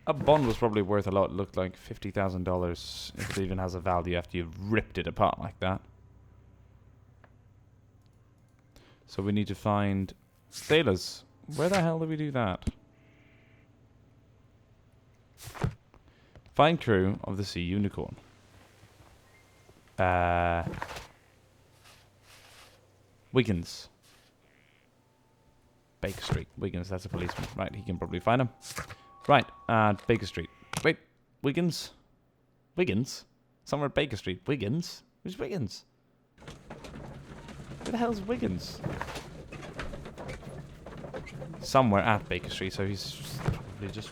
A bond was probably worth a lot. It looked like $50,000 if it even has a value after you've ripped it apart like that. So we need to find sailors. Where the hell do we do that? Find crew of the Sea Unicorn. Wiggins. Baker Street. Wiggins, that's a policeman. Right, he can probably find him. Right, Baker Street. Wait, Wiggins? Wiggins? Somewhere at Baker Street. Wiggins? Who's Wiggins? Where the hell's Wiggins? Somewhere at Baker Street, so he's probably just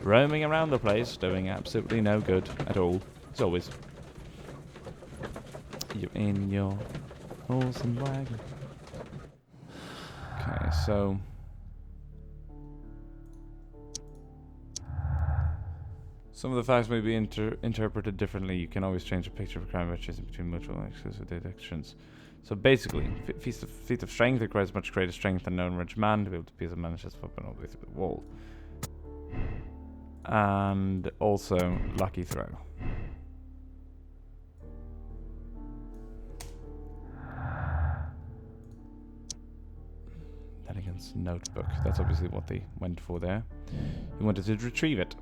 roaming around the place, doing absolutely no good at all. As always. You're in your horse and wagon. Okay, so... some of the facts may be interpreted differently. You can always change the picture of crime by choosing between mutual and exclusive deductions. So basically, feat of strength requires much greater strength than known rich man to be able to pierce a manager's weapon all the way through the wall. And also, lucky throw. Elegance notebook. That's obviously what they went for there. He wanted to retrieve it.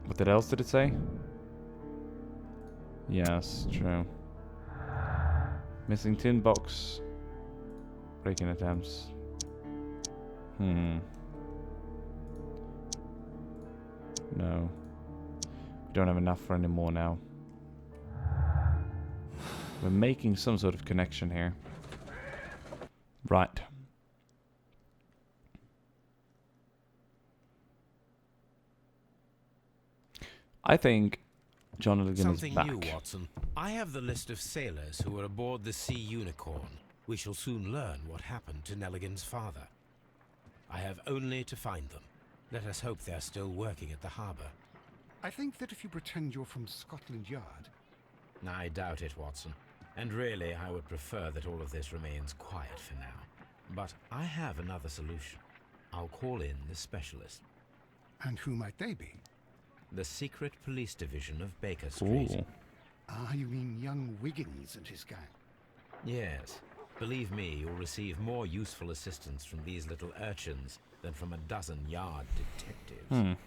What else did it say? Yes, true. Missing tin box. Breaking attempts. No. We don't have enough for any more now. We're making some sort of connection here. Right. I think John Milligan is back. Something new, Watson. I have the list of sailors who were aboard the Sea Unicorn. We shall soon learn what happened to Nelligan's father. I have only to find them. Let us hope they're still working at the harbour. I think that if you pretend you're from Scotland Yard... I doubt it, Watson. And really, I would prefer that all of this remains quiet for now. But I have another solution. I'll call in the specialist. And who might they be? The secret police division of Baker Street. Ooh. Ah, you mean young Wiggins and his gang? Yes. Believe me, you'll receive more useful assistance from these little urchins than from a dozen yard detectives.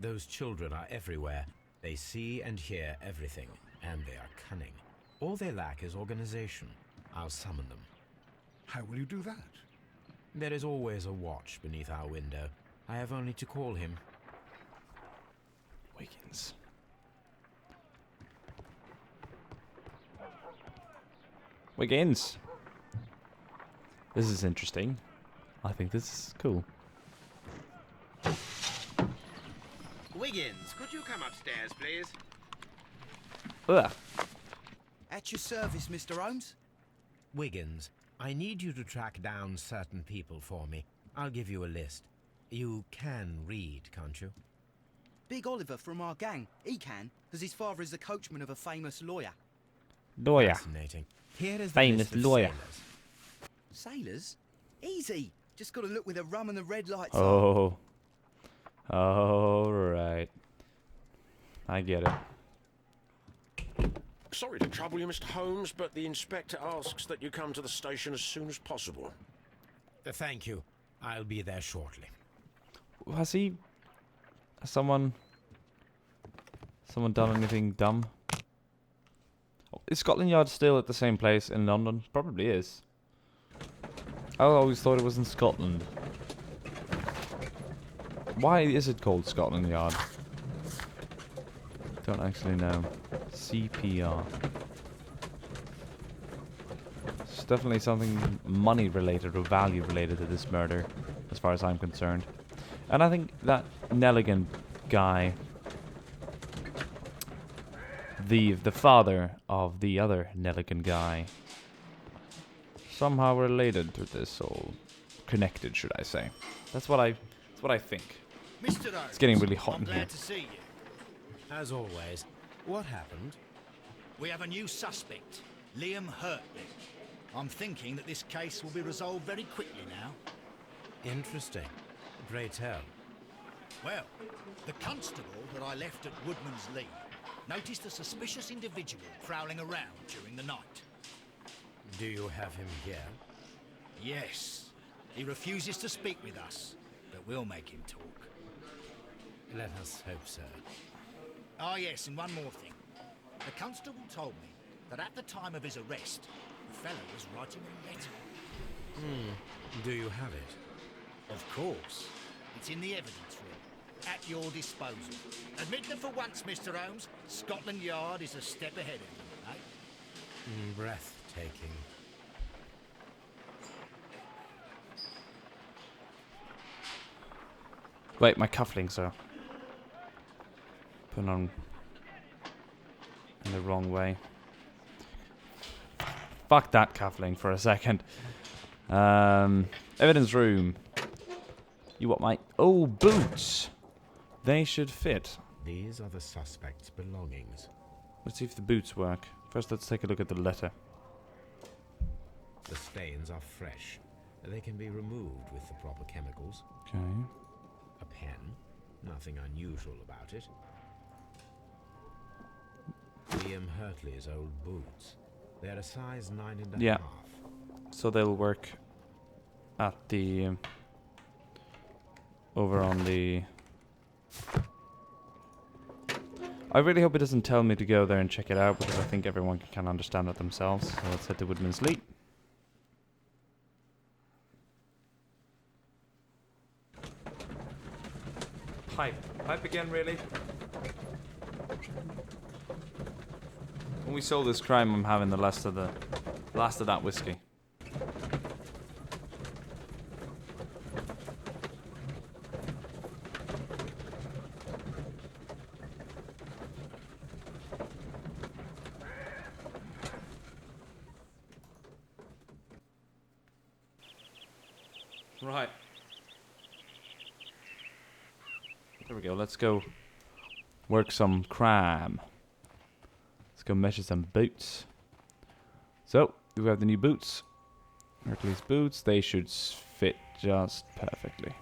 Those children are everywhere. They see and hear everything, and they are cunning. All they lack is organization. I'll summon them. How will you do that? There is always a watch beneath our window. I have only to call him. Wiggins. Wiggins. This is interesting. I think this is cool. Wiggins, could you come upstairs, please? Ugh. At your service, Mr. Holmes. Wiggins, I need you to track down certain people for me. I'll give you a list. You can read, can't you? Big Oliver from our gang. He can, because his father is the coachman of a famous lawyer. Lawyer. Fascinating. Here is the Famous list of lawyer. sailors. Sailors? Easy. Just got to look with the rum and the red lights on. Oh. Alright. I get it. Sorry to trouble you, Mr. Holmes, but the inspector asks that you come to the station as soon as possible. Thank you. I'll be there shortly. Has someone done anything dumb? Is Scotland Yard still at the same place in London? Probably is. I always thought it was in Scotland. Why is it called Scotland Yard? Don't actually know. CPR. It's definitely something money related or value related to this murder, as far as I'm concerned. And I think that Nelligan guy, the father of the other Nelligan guy, somehow related to this, or connected, should I say? That's what I think. Mr. Holmes, It's getting really hot I'm in here. glad to see you. As always, what happened? We have a new suspect, Liam Hurtley. I'm thinking that this case will be resolved very quickly now. Interesting. Pray tell. Well, the constable that I left at Woodman's Lee noticed a suspicious individual prowling around during the night. Do you have him here? Yes. He refuses to speak with us, but we'll make him talk. Let us hope so. Oh yes, and one more thing. The constable told me that at the time of his arrest, the fellow was writing a letter. Do you have it? Of course. It's in the evidence room. At your disposal. Admit that for once, Mr. Holmes, Scotland Yard is a step ahead of you, eh? Breathtaking. Wait, my cufflinks are put on in the wrong way. Fuck that cufflink for a second. Evidence room. You want my... Oh, boots! They should fit. These are the suspect's belongings. Let's see if the boots work. First, let's take a look at the letter. The stains are fresh. They can be removed with the proper chemicals. Okay. A pen. Nothing unusual about it. Liam Hurtley's old boots. They're a size 9.5. Yeah. So they'll work at the... over on the... I really hope it doesn't tell me to go there and check it out, because I think everyone can understand it themselves. So let's head to Woodman's Lee. Pipe. Pipe again, really? When we solve this crime, I'm having the last of that whiskey. Right. There we go. Let's go work some crime. Let's go measure some boots. So, we have the new boots. Hercules boots. They should fit just perfectly.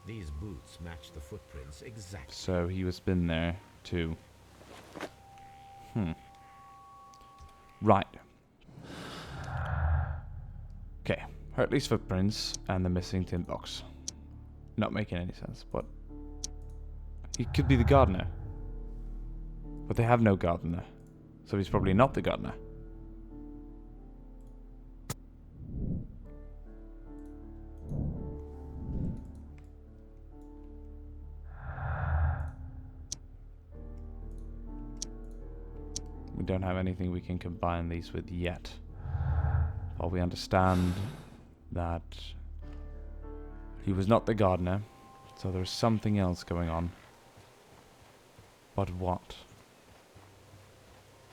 These boots match the footprints exactly. So, he was been there too. Right. Okay. Hurtley's footprints and the missing tin box. Not making any sense, but... he could be the gardener. But they have no gardener. So he's probably not the gardener. We don't have anything we can combine these with yet. But we understand that he was not the gardener. So there's something else going on. But what?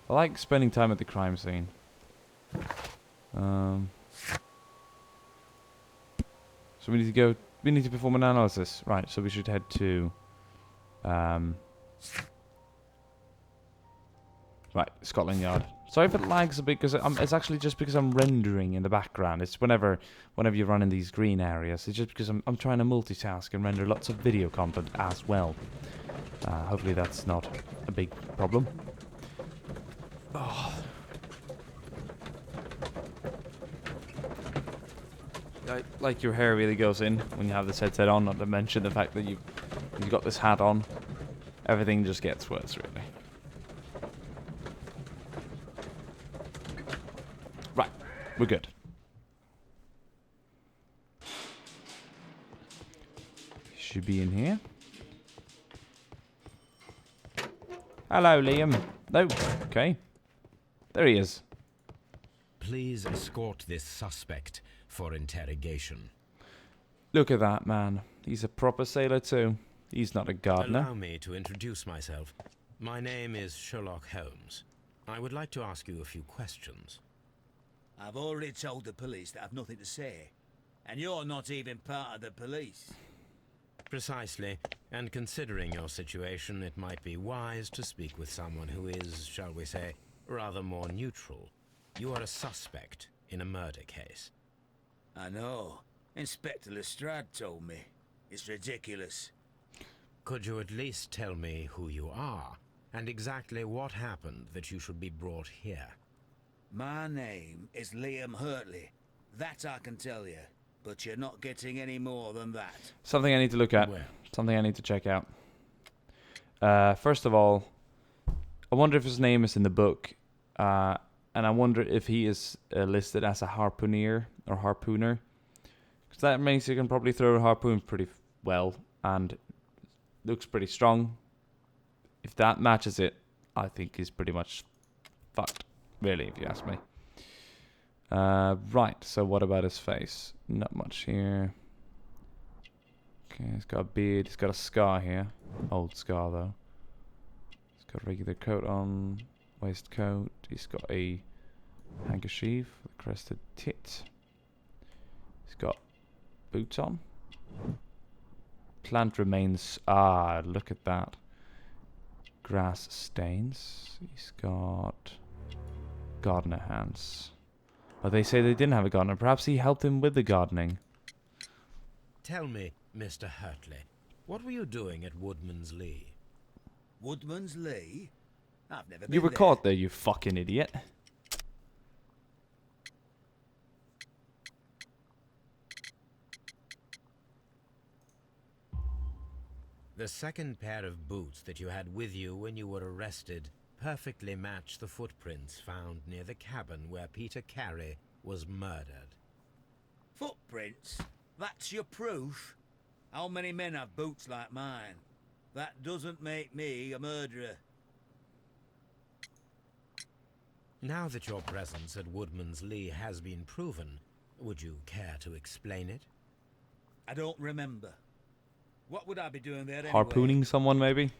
I like spending time at the crime scene. So we need to go... we need to perform an analysis. Right, so we should head to... right, Scotland Yard. Sorry if it lags a bit, because it's actually just because I'm rendering in the background. It's whenever you run in these green areas. It's just because I'm trying to multitask and render lots of video content as well. Hopefully that's not a big problem. Oh. Like your hair really goes in when you have this headset on, not to mention the fact that you've got this hat on. Everything just gets worse, really. Right, we're good. Should be in here. Hello, Liam. No, okay. There he is. Please escort this suspect for interrogation. Look at that man. He's a proper sailor too. He's not a gardener. Allow me to introduce myself. My name is Sherlock Holmes. I would like to ask you a few questions. I've already told the police that I've nothing to say. And you're not even part of the police. Precisely. And considering your situation, it might be wise to speak with someone who is, shall we say, rather more neutral. You are a suspect in a murder case. I know. Inspector Lestrade told me. It's ridiculous. Could you at least tell me who you are, and exactly what happened that you should be brought here? My name is Liam Hurtley. That I can tell you. But you're not getting any more than that. Something I need to look at. Well. Something I need to check out. First of all, I wonder if his name is in the book. And I wonder if he is listed as a harpooner or harpooner. Because that means you can probably throw a harpoon pretty well. And looks pretty strong. If that matches it, I think he's pretty much fucked. Really, if you ask me. Right, so what about his face? Not much here. Okay, he's got a beard, he's got a scar here. Old scar though. He's got a regular coat on, waistcoat. He's got a handkerchief with a crested tit. He's got boots on. Plant remains, look at that. Grass stains. He's got gardener hands. Oh, they say they didn't have a gardener. Perhaps he helped him with the gardening. Tell me, Mr. Hurtley, what were you doing at Woodman's Lee? Woodman's Lee? I've never been You were there. caught there, you fucking idiot. The second pair of boots that you had with you when you were arrested perfectly match the footprints found near the cabin where Peter Carey was murdered. Footprints? That's your proof? How many men have boots like mine? That doesn't make me a murderer. Now that your presence at Woodman's Lee has been proven, would you care to explain it? I don't remember. What would I be doing there anyway? Harpooning someone, maybe?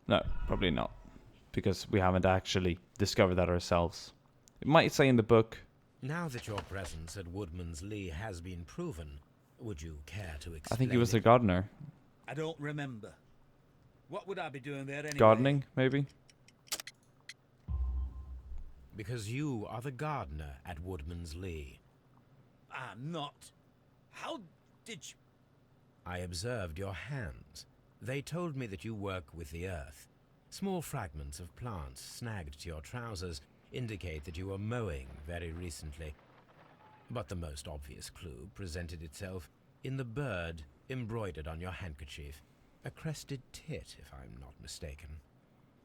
No, probably not. Because we haven't actually discovered that ourselves. It might say in the book. Now that your presence at Woodman's Lee has been proven, would you care to explain I think he was the it? gardener. I don't remember. What would I be doing there anyway? Gardening, maybe? Because you are the gardener at Woodman's Lee. I'm not. How did you... I observed your hands. They told me that you work with the earth. Small fragments of plants snagged to your trousers indicate that you were mowing very recently. But the most obvious clue presented itself in the bird embroidered on your handkerchief. A crested tit, if I'm not mistaken.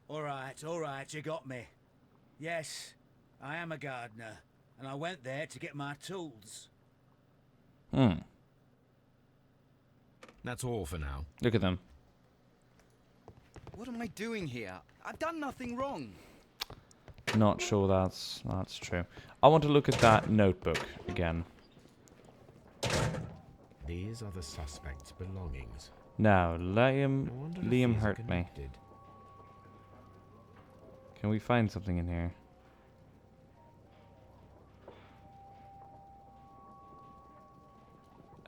All right, you got me. Yes, I am a gardener, and I went there to get my tools. That's all for now. Look at them. What am I doing here? I've done nothing wrong. Not sure that's true. I want to look at that notebook again. These are the suspect's belongings. Now, I Liam wonder if these are hurt me. connected. Can we find something in here?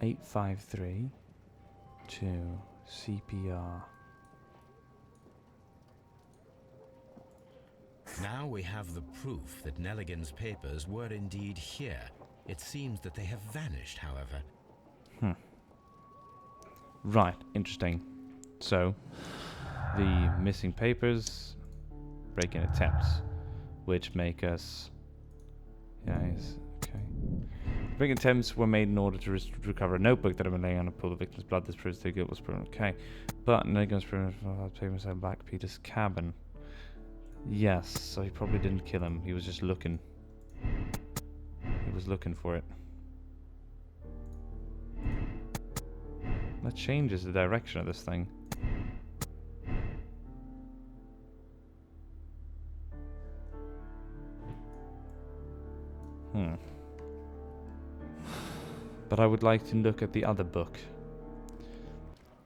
$853 to CPR. Now we have the proof that Nelligan's papers were indeed here. It seems that they have vanished, however. Right, interesting. So, the missing papers, break-in attempts, which make us... Yes, okay. Break-in attempts were made in order to recover a notebook that had been laying on a pool of victim's blood. This proves their guilt was proven. Okay. But Nelligan's proven papers had back Peter's cabin. Yes, so he probably didn't kill him. He was just looking. He was looking for it. That changes the direction of this thing. But I would like to look at the other book.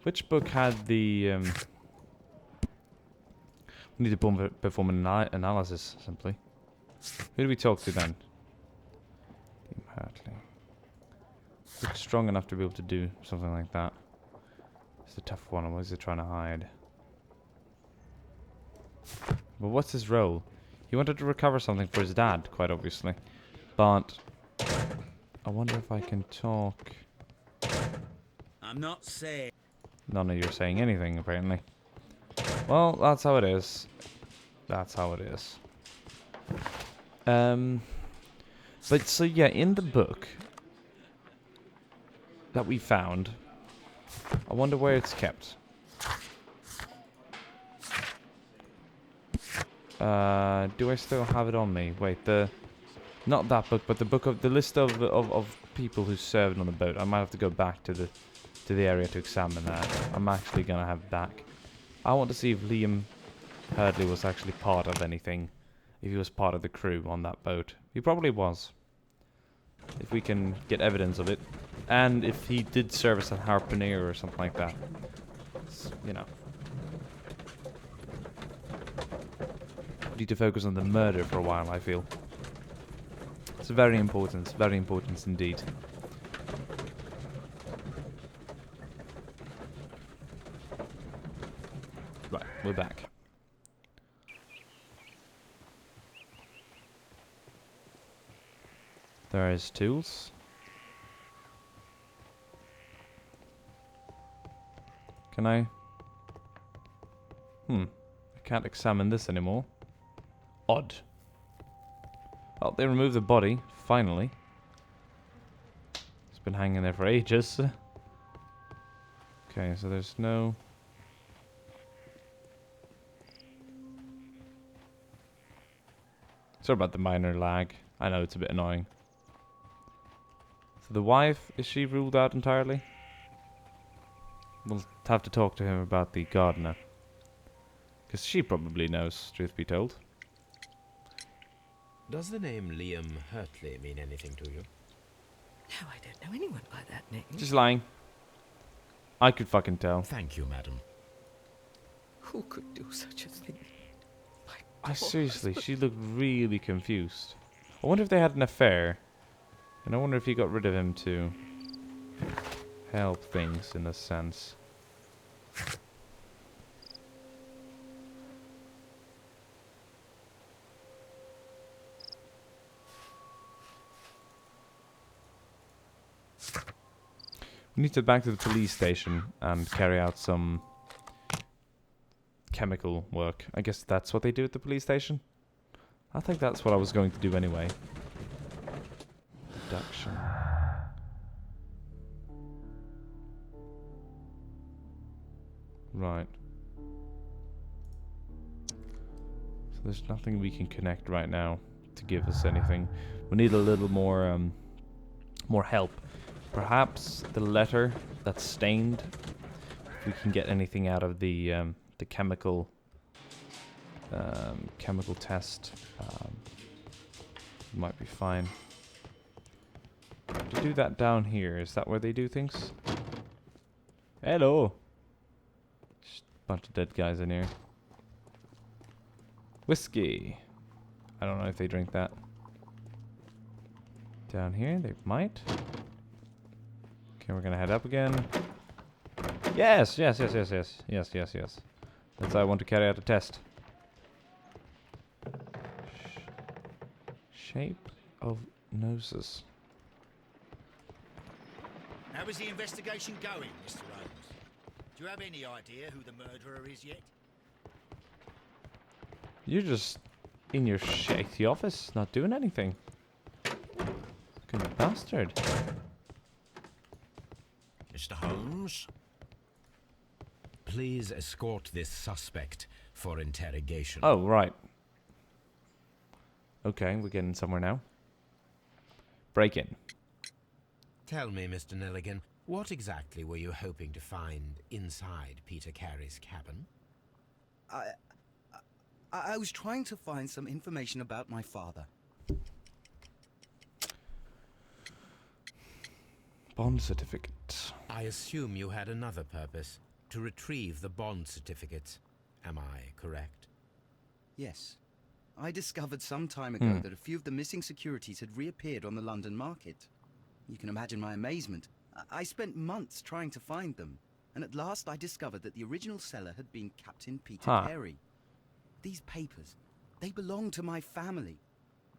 Which book had the... We need to perform an analysis, simply. Who do we talk to then? Hartley. Looks strong enough to be able to do something like that. It's a tough one. What is he trying to hide? But what's his role? He wanted to recover something for his dad, quite obviously. But I wonder if I can talk. I'm not saying. None of you are saying anything, apparently. Well, that's how it is. That's how it is. But so yeah, in the book that we found, I wonder where it's kept. Do I still have it on me? Wait, not that book, but the book of the list of people who served on the boat. I might have to go back to the area to examine that. I'm actually gonna have it back. I want to see if Liam Hurdley was actually part of anything. If he was part of the crew on that boat. He probably was. If we can get evidence of it. And if he did serve as a harpooner or something like that. You know. We need to focus on the murder for a while, I feel. It's very important indeed. Right, we're back. There is tools. Can I? I can't examine this anymore. Odd. Oh, they removed the body, finally. It's been hanging there for ages. Okay, so there's no... Sorry about the minor lag. I know it's a bit annoying. So the wife, is she ruled out entirely? We'll have to talk to him about the gardener. Because she probably knows, truth be told. Does the name Liam Hurtley mean anything to you? No, I don't know anyone by that name. Just lying. I could fucking tell. Thank you, madam. Who could do such a thing? Seriously, she looked really confused. I wonder if they had an affair. And I wonder if he got rid of him to help things in a sense. We need to back to the police station and carry out some chemical work. I guess that's what they do at the police station. I think that's what I was going to do anyway. Deduction. Right. So there's nothing we can connect right now to give us anything. We need a little more more help. Perhaps the letter that's stained. If we can get anything out of the chemical chemical test, might be fine. To do that down here, is that where they do things? Hello. Just a bunch of dead guys in here. Whiskey. I don't know if they drink that. Down here, they might. Okay, we're gonna head up again. Yes, yes, yes, yes, yes, yes, yes, yes. That's how I want to carry out a test. Shape of noses. How is the investigation going, Mr. Holmes? Do you have any idea who the murderer is yet? You're just in your shitty office, not doing anything. Fucking bastard. Mr. Holmes? Please escort this suspect for interrogation. Oh, right. Okay, we're getting somewhere now. Break in. Tell me, Mr. Nelligan, what exactly were you hoping to find inside Peter Carey's cabin? I was trying to find some information about my father. Bond certificate. I assume you had another purpose, to retrieve the bond certificates. Am I correct? Yes. I discovered some time ago that a few of the missing securities had reappeared on the London market. You can imagine my amazement. I spent months trying to find them, and at last I discovered that the original seller had been Captain Peter Carey. These papers, they belonged to my family,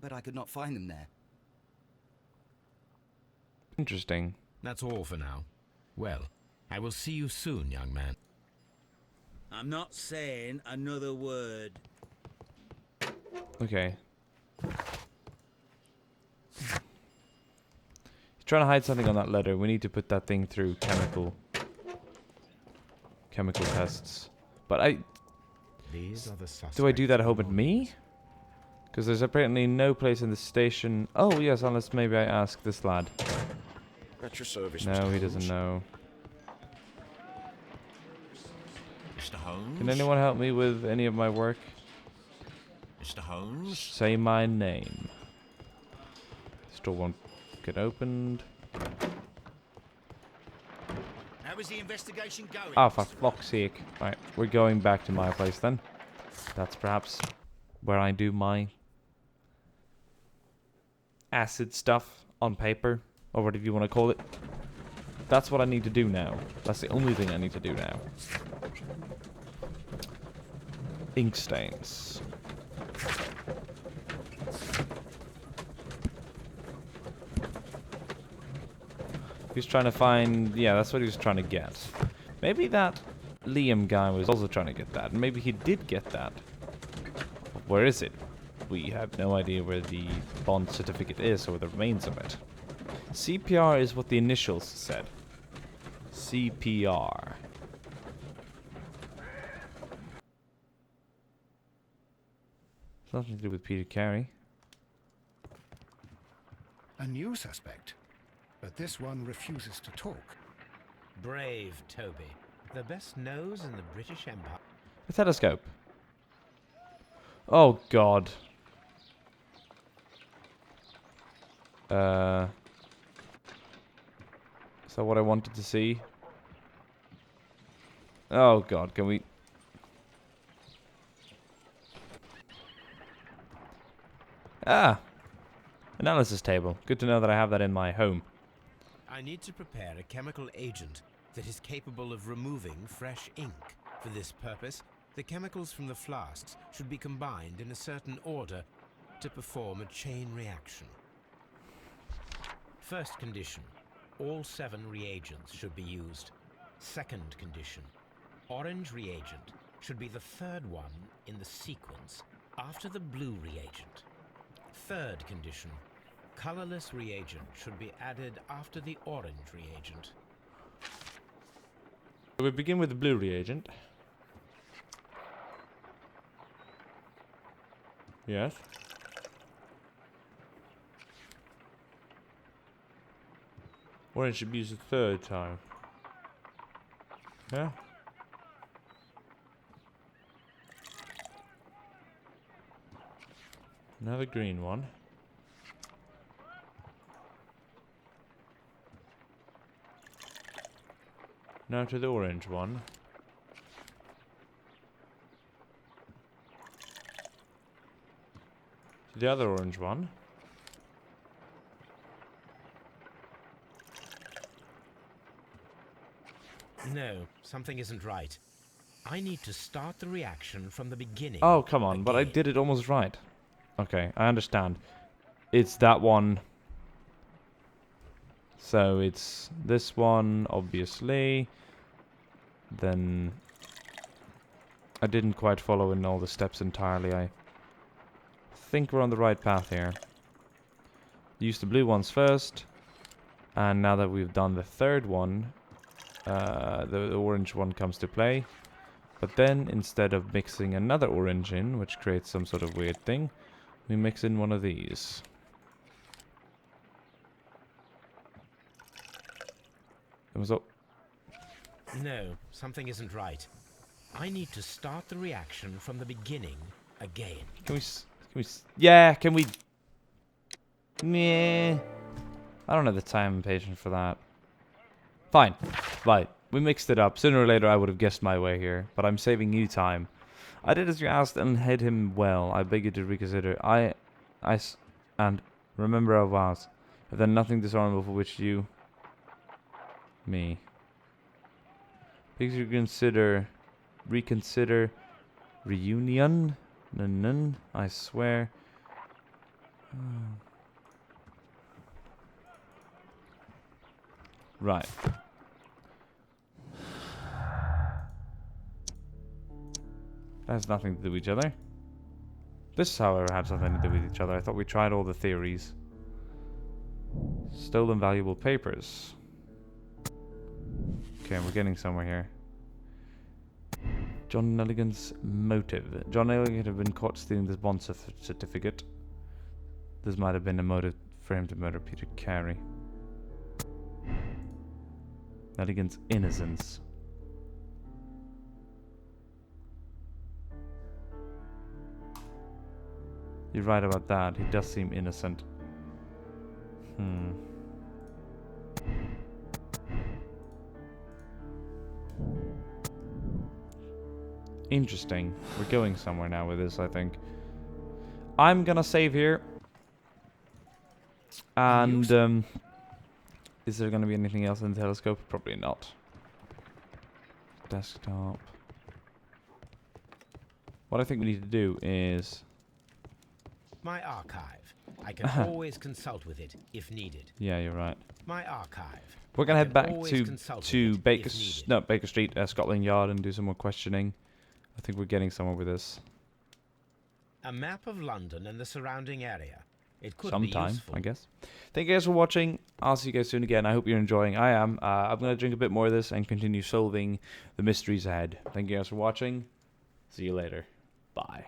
but I could not find them there. Interesting. That's all for now. Well, I will see you soon, young man. I'm not saying another word. Okay. He's trying to hide something on that letter. We need to put that thing through chemical tests. But These are the suspects. do I do that home at me? Because there's apparently no place in the station. Oh yes, unless maybe I ask this lad. At your service, No, Mr. he doesn't Holmes. know. Mr. Holmes? Can anyone help me with any of my work? Mr. Holmes? Say my name. Store won't get opened. How is the investigation going? Oh, for Mr. fuck's sake. Right, we're going back to my place then. That's perhaps where I do my acid stuff on paper, or whatever you want to call it. That's what I need to do now. That's the only thing I need to do now. Ink stains. He's trying to find... Yeah, that's what he was trying to get. Maybe that Liam guy was also trying to get that. And maybe he did get that. Where is it? We have no idea where the bond certificate is or the remains of it. CPR is what the initials said. CPR. It's nothing to do with Peter Carey. A new suspect. But this one refuses to talk. Brave Toby. The best nose in the British Empire. A telescope. Oh god. Is that what I wanted to see? Oh god, can we... Ah! Analysis table. Good to know that I have that in my home. I need to prepare a chemical agent that is capable of removing fresh ink. For this purpose, the chemicals from the flasks should be combined in a certain order to perform a chain reaction. First condition, all 7 reagents should be used. Second condition, orange reagent should be the third one in the sequence after the blue reagent. Third condition, colorless reagent should be added after the orange reagent. We begin with the blue reagent. Yes. Orange should be used the third time. Yeah. Another green one. Now to the orange one. To the other orange one. No, something isn't right. I need to start the reaction from the beginning. Oh, come on, but I did it almost right. Okay, I understand. It's that one. So it's this one, obviously. Then I didn't quite follow in all the steps entirely. I think we're on the right path here. Use the blue ones first. And now that we've done the third one, the orange one comes to play. But then, instead of mixing another orange in, which creates some sort of weird thing, we mix in one of these. It was all... No, something isn't right. I need to start the reaction from the beginning again. Yeah, can we... Meh. I don't have the time and patience for that. Fine. Right. We mixed it up. Sooner or later I would have guessed my way here, but I'm saving you time. I did as you asked and hid him well. I beg you to reconsider. And remember I was. I've done nothing dishonorable for which you... Me. Beg you to reconsider... Reunion? Nun, I swear. Right. That has nothing to do with each other. This, however, had something to do with each other. I thought we tried all the theories. Stolen valuable papers. Okay, we're getting somewhere here. John Nelligan's motive. John Nelligan had been caught stealing this bond certificate. This might have been a motive for him to murder Peter Carey. Nelligan's innocence. You're right about that. He does seem innocent. Interesting. We're going somewhere now with this, I think. I'm gonna save here. And, is there gonna be anything else in the telescope? Probably not. Desktop. What I think we need to do is... My archive. I can always consult with it if needed. Yeah, you're right. My archive. We're gonna head back always to consult with it Baker if needed. no Baker Street, Scotland Yard, and do some more questioning. I think we're getting somewhere with this. A map of London and the surrounding area. It could be Sometime, useful. I guess. Thank you guys for watching. I'll see you guys soon again. I hope you're enjoying. I am. I'm gonna drink a bit more of this and continue solving the mysteries ahead. Thank you guys for watching. See you later. Bye.